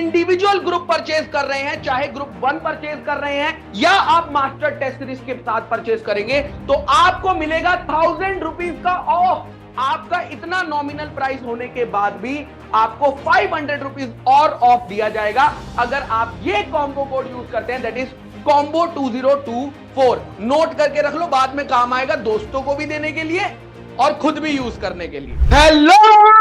Individual group purchase कर रहे हैं, चाहे ग्रुप 1 परचेज कर रहे हैं या आप मास्टर टेस्ट सीरीज के साथ परचेज करेंगे, तो आपको मिलेगा 1000 रुपीज का ऑफ। आपका इतना नॉमिनल प्राइस होने के बाद भी आपको 500 रुपीज और ऑफ दिया जाएगा अगर आप ये कॉम्बो कोड यूज करते हैं, दैट इज कॉम्बो 2024। नोट करके रख लो, बाद में काम आएगा दोस्तों को भी देने के लिए और खुद भी यूज करने के लिए। हेलो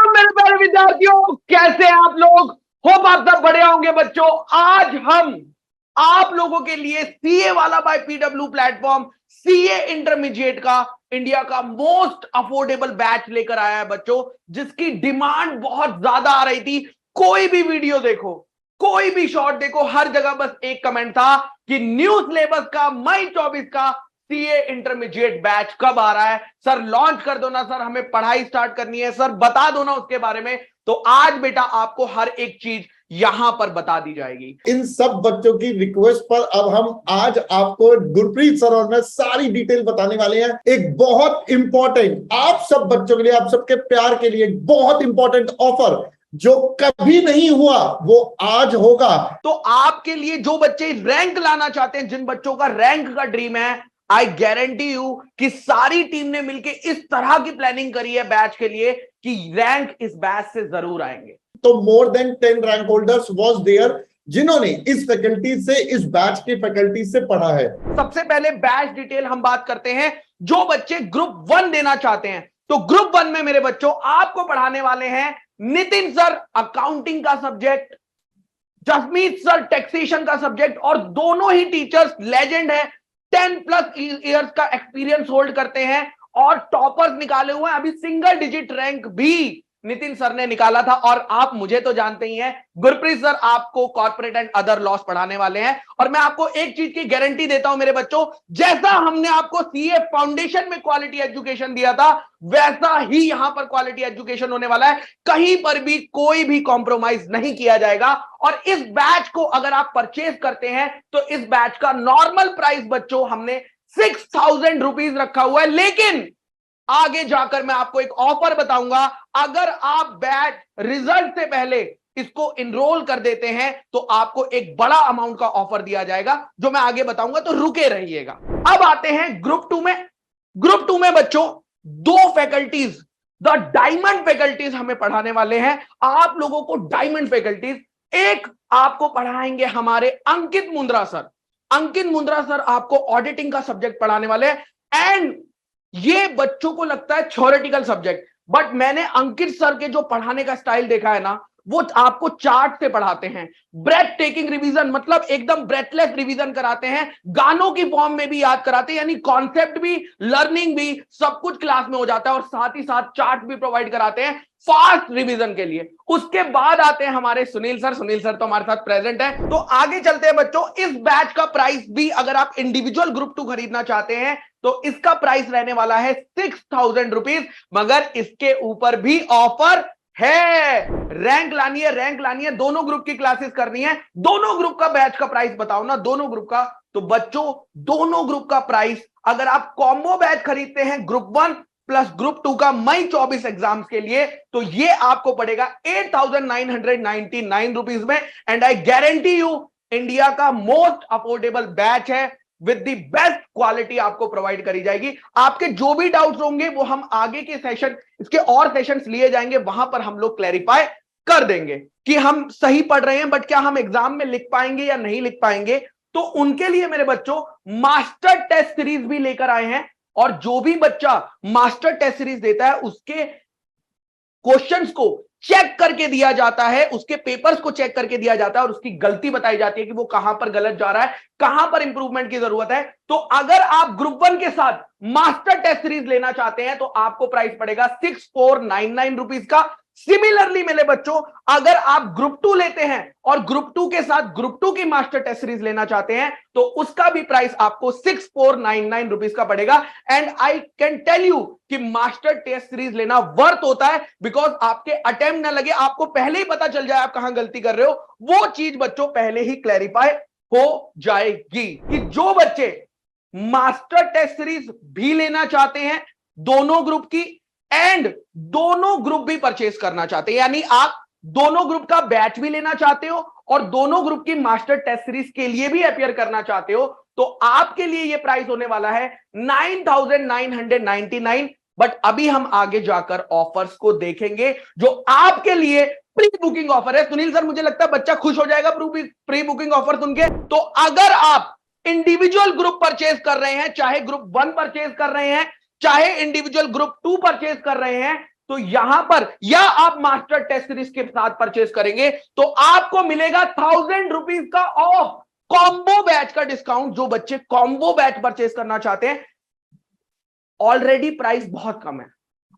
मेरे प्यारे विद्यार्थियों, कैसे हैं आप लोग? होप आप सब बढ़िया होंगे बच्चों। आज हम आप लोगों के लिए सीए वाला by PW platform, CA intermediate का इंडिया का मोस्ट अफोर्डेबल बैच लेकर आया है बच्चों, जिसकी डिमांड बहुत ज्यादा आ रही थी। कोई भी वीडियो देखो, कोई भी शॉर्ट देखो, हर जगह बस एक कमेंट था कि न्यू सिलेबस का मई 24 का सीए इंटरमीडिएट बैच कब आ रहा है? सर लॉन्च कर दो ना सर, हमें पढ़ाई स्टार्ट करनी है, सर बता दो ना उसके बारे में। तो आज बेटा आपको हर एक चीज यहां पर बता दी जाएगी। इन सब बच्चों की रिक्वेस्ट पर अब हम आज आपको गुरप्रीत सर और मैं सारी डिटेल बताने वाले हैं। एक बहुत इंपॉर्टेंट, आप सब बच्चों के लिए, आप सबके प्यार के लिए एक बहुत इंपॉर्टेंट ऑफर जो कभी नहीं हुआ वो आज होगा। तो आपके लिए जो बच्चे रैंक लाना चाहते हैं, जिन बच्चों का रैंक का ड्रीम है, आई गारंटी यू कि सारी टीम ने मिलकर इस तरह की प्लानिंग करी है बैच के लिए कि रैंक इस बैच से जरूर आएंगे। तो more than 10 rank holders was there जिन्होंने इस फैकल्टी से, इस बैच की फैकल्टी से पढ़ा है। सबसे पहले बैच डिटेल हम बात करते हैं। जो बच्चे ग्रुप 1 देना चाहते हैं, तो ग्रुप 1 में मेरे बच्चों आपको पढ़ाने वाले हैं नितिन सर अकाउंटिंग का सब्जेक्ट, जसमीत सर टैक्सेशन का सब्जेक्ट, और दोनों ही टीचर्स लेजेंड है, 10+ इयर्स का एक्सपीरियंस होल्ड करते हैं और टॉपर्स निकाले हुए हैं। अभी सिंगल डिजिट रैंक भी नितिन सर ने निकाला था। और आप मुझे तो जानते ही हैं, गुरप्रीत सर आपको कॉर्पोरेट एंड अदर लॉस पढ़ाने वाले हैं। और मैं आपको एक चीज की गारंटी देता हूं मेरे बच्चों, जैसा हमने आपको सीए फाउंडेशन में क्वालिटी एजुकेशन दिया था, वैसा ही यहां पर क्वालिटी एजुकेशन होने वाला है। कहीं पर भी कोई भी कॉम्प्रोमाइज नहीं किया जाएगा। और इस बैच को अगर आप परचेज करते हैं तो इस बैच का नॉर्मल प्राइस बच्चों हमने 6000 रुपीज रखा हुआ है, लेकिन आगे जाकर मैं आपको एक ऑफर बताऊंगा। अगर आप बैच रिजल्ट से पहले इसको इनरोल कर देते हैं तो आपको एक बड़ा अमाउंट का ऑफर दिया जाएगा, जो मैं आगे बताऊंगा, तो रुके रहिएगा। अब आते हैं ग्रुप 2 में। ग्रुप 2 में बच्चों दो फैकल्टीज, द डायमंड फैकल्टीज हमें पढ़ाने वाले हैं आप लोगों को। डायमंड फैकल्टीज, एक आपको पढ़ाएंगे हमारे अंकित मुंद्रा सर। अंकित मुंद्रा सर आपको ऑडिटिंग का सब्जेक्ट पढ़ाने वाले हैं। एंड ये बच्चों को लगता है थ्योरेटिकल सब्जेक्ट, बट मैंने अंकित सर के जो पढ़ाने का स्टाइल देखा है ना, वो आपको चार्ट से पढ़ाते हैं। ब्रेथ टेकिंग रिवीजन, मतलब एकदम ब्रेथलेस रिवीजन कराते हैं, गानों की फॉर्म में भी याद कराते हैं, यानी कॉन्सेप्ट भी, लर्निंग भी, सब कुछ क्लास में हो जाता है। और साथ ही साथ चार्ट भी प्रोवाइड कराते हैं फास्ट रिवीजन के लिए। उसके बाद आते हैं हमारे सुनील सर। सुनील सर तो हमारे साथ प्रेजेंट है। तो आगे चलते हैं बच्चों। इस बैच का प्राइस भी, अगर आप इंडिविजुअल ग्रुप 2 खरीदना चाहते हैं तो इसका प्राइस रहने वाला है 6000 रुपीज, मगर इसके ऊपर भी ऑफर है। रैंक लानी है, रैंक लानी है, दोनों ग्रुप की क्लासेस करनी है। दोनों ग्रुप का बैच का प्राइस बताओ ना, दोनों ग्रुप का। तो बच्चों दोनों ग्रुप का प्राइस, अगर आप कॉम्बो बैच खरीदते हैं ग्रुप 1 प्लस ग्रुप 2 का मई 24 एग्जाम्स के लिए, तो ये आपको पड़ेगा 8999 रुपीज में। And I guarantee you India का मोस्ट अफोर्डेबल बैच है, विद द बेस्ट क्वालिटी आपको प्रोवाइड करी जाएगी। आपके जो भी डाउट्स होंगे वो हम आगे के सेशन, इसके और सेशंस लिए जाएंगे, वहां पर हम लोग क्लैरिफाई कर देंगे कि हम सही पढ़ रहे हैं, बट क्या हम एग्जाम में लिख पाएंगे या नहीं लिख पाएंगे। तो उनके लिए मेरे बच्चों मास्टर टेस्ट सीरीज भी लेकर आए हैं। और जो भी बच्चा मास्टर टेस्ट सीरीज देता है उसके क्वेश्चंस को चेक करके दिया जाता है, उसके पेपर्स को चेक करके दिया जाता है और उसकी गलती बताई जाती है कि वो कहां पर गलत जा रहा है, कहां पर इंप्रूवमेंट की जरूरत है। तो अगर आप ग्रुप 1 के साथ मास्टर टेस्ट सीरीज लेना चाहते हैं तो आपको प्राइस पड़ेगा 6499 रुपीज का। सिमिलरली मेरे बच्चों, अगर आप ग्रुप 2 लेते हैं और ग्रुप 2 के साथ ग्रुप 2 की मास्टर टेस्ट सीरीज लेना चाहते हैं तो उसका भी प्राइस आपको 6499 रुपीज का पड़ेगा। And I can tell you कि मास्टर टेस्ट सीरीज लेना वर्थ होता है, बिकॉज आपके अटेम्प्ट ना लगे, आपको पहले ही पता चल जाए आप कहां गलती कर रहे हो, वो चीज बच्चों पहले ही क्लैरिफाई हो जाएगी। कि जो बच्चे मास्टर टेस्ट सीरीज भी लेना चाहते हैं दोनों ग्रुप की, एंड दोनों ग्रुप भी परचेज करना चाहते हैं, यानी आप दोनों ग्रुप का बैच भी लेना चाहते हो और दोनों ग्रुप की मास्टर टेस्ट सीरीज के लिए भी अपियर करना चाहते हो तो आपके लिए ये प्राइस होने वाला है 9,999। बट अभी हम आगे जाकर ऑफर्स को देखेंगे जो आपके लिए प्री बुकिंग ऑफर है। सुनील सर, मुझे लगता है बच्चा खुश हो जाएगा प्री बुकिंग ऑफर सुन के। तो अगर आप इंडिविजुअल ग्रुप परचेज कर रहे हैं, चाहे ग्रुप 1 परचेज कर रहे हैं, चाहे इंडिविजुअल ग्रुप 2 परचेज कर रहे हैं, तो यहां पर या आप मास्टर टेस्ट सीरीज के साथ परचेज करेंगे तो आपको मिलेगा 1,000 रुपीज का ऑफ कॉम्बो बैच का डिस्काउंट। जो बच्चे कॉम्बो बैच परचेज करना चाहते हैं, ऑलरेडी प्राइस बहुत कम है,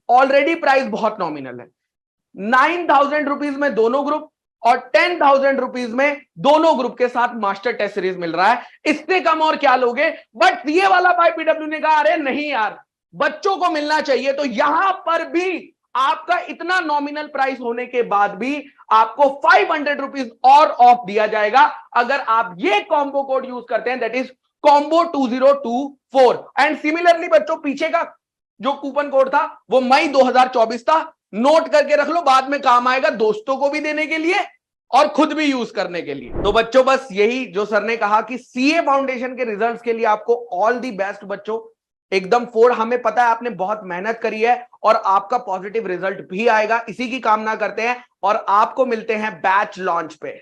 ऑलरेडी प्राइस बहुत नॉमिनल है। 9,000 रुपीज में दोनों ग्रुप और 10,000 रुपीज में दोनों ग्रुप के साथ मास्टर टेस्ट सीरीज मिल रहा है। इससे कम और क्या लोगे? बट ये वाला भाई पीडब्ल्यू ने कहा अरे नहीं यार, बच्चों को मिलना चाहिए, तो यहां पर भी आपका इतना नॉमिनल प्राइस होने के बाद भी आपको 500 रुपीज और ऑफ दिया जाएगा अगर आप ये कॉम्बो कोड यूज करते हैं, that is combo 2024। And similarly बच्चों, पीछे का जो कूपन कोड था वो मई 2024 था, नोट करके रख लो, बाद में काम आएगा दोस्तों को भी देने के लिए और खुद भी यूज करने के लिए। तो बच्चों बस यही जो सर ने कहा कि सीए फाउंडेशन के रिजल्ट्स के लिए आपको ऑल दी बेस्ट बच्चों, एकदम 4। हमें पता है आपने बहुत मेहनत करी है और आपका पॉजिटिव रिजल्ट भी आएगा, इसी की कामना करते हैं और आपको मिलते हैं बैच लॉन्च पे।